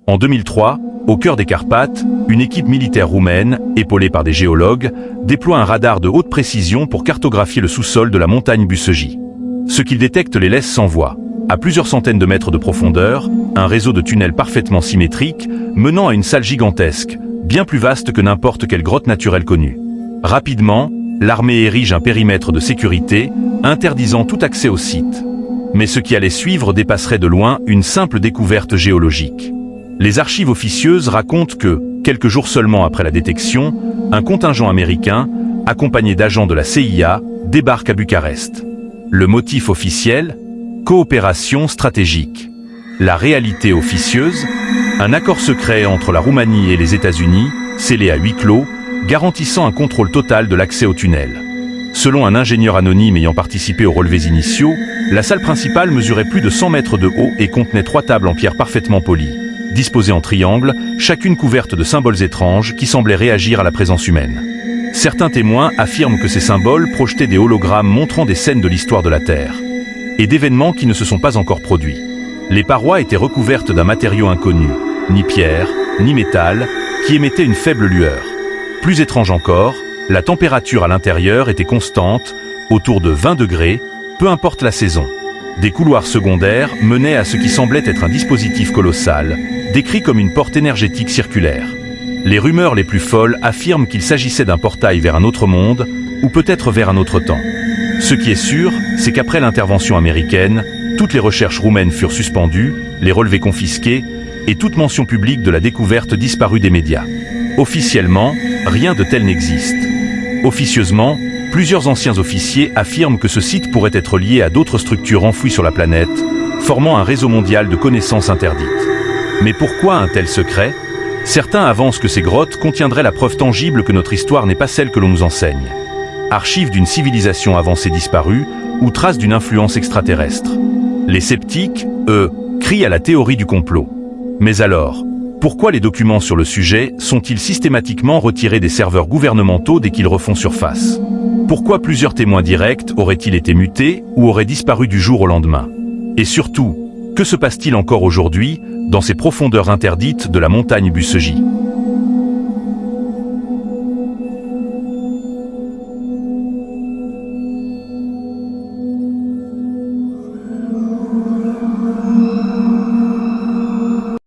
En 2003, au cœur des Carpates, une équipe militaire roumaine, épaulée par des géologues, déploie un radar de haute précision pour cartographier le sous-sol de la montagne Bucegi. Ce qu'il détecte les laisse sans voix. À plusieurs centaines de mètres de profondeur, un réseau de tunnels parfaitement symétriques menant à une salle gigantesque, bien plus vaste que n'importe quelle grotte naturelle connue. Rapidement, l'armée érige un périmètre de sécurité, interdisant tout accès au site. Mais ce qui allait suivre dépasserait de loin une simple découverte géologique. Les archives officieuses racontent que, quelques jours seulement après la détection, un contingent américain, accompagné d'agents de la CIA, débarque à Bucarest. Le motif officiel ? Coopération stratégique. La réalité officieuse ? Un accord secret entre la Roumanie et les États-Unis, scellé à huis clos, garantissant un contrôle total de l'accès au tunnel. Selon un ingénieur anonyme ayant participé aux relevés initiaux, la salle principale mesurait plus de 100 mètres de haut et contenait 3 tables en pierre parfaitement polies, disposées en triangle, chacune couverte de symboles étranges qui semblaient réagir à la présence humaine. Certains témoins affirment que ces symboles projetaient des hologrammes montrant des scènes de l'histoire de la Terre, et d'événements qui ne se sont pas encore produits. Les parois étaient recouvertes d'un matériau inconnu, ni pierre, ni métal, qui émettait une faible lueur. Plus étrange encore, la température à l'intérieur était constante, autour de 20 degrés, peu importe la saison. Des couloirs secondaires menaient à ce qui semblait être un dispositif colossal, décrit comme une porte énergétique circulaire. Les rumeurs les plus folles affirment qu'il s'agissait d'un portail vers un autre monde, ou peut-être vers un autre temps. Ce qui est sûr, c'est qu'après l'intervention américaine, toutes les recherches roumaines furent suspendues, les relevés confisqués, et toute mention publique de la découverte disparue des médias. Officiellement, rien de tel n'existe. Officieusement, plusieurs anciens officiers affirment que ce site pourrait être lié à d'autres structures enfouies sur la planète, formant un réseau mondial de connaissances interdites. Mais pourquoi un tel secret ? Certains avancent que ces grottes contiendraient la preuve tangible que notre histoire n'est pas celle que l'on nous enseigne. Archives d'une civilisation avancée disparue ou traces d'une influence extraterrestre. Les sceptiques, eux, crient à la théorie du complot. Mais alors, pourquoi les documents sur le sujet sont-ils systématiquement retirés des serveurs gouvernementaux dès qu'ils refont surface ? Pourquoi plusieurs témoins directs auraient-ils été mutés ou auraient disparu du jour au lendemain ? Et surtout, que se passe-t-il encore aujourd'hui, dans ces profondeurs interdites de la montagne Bucegi ?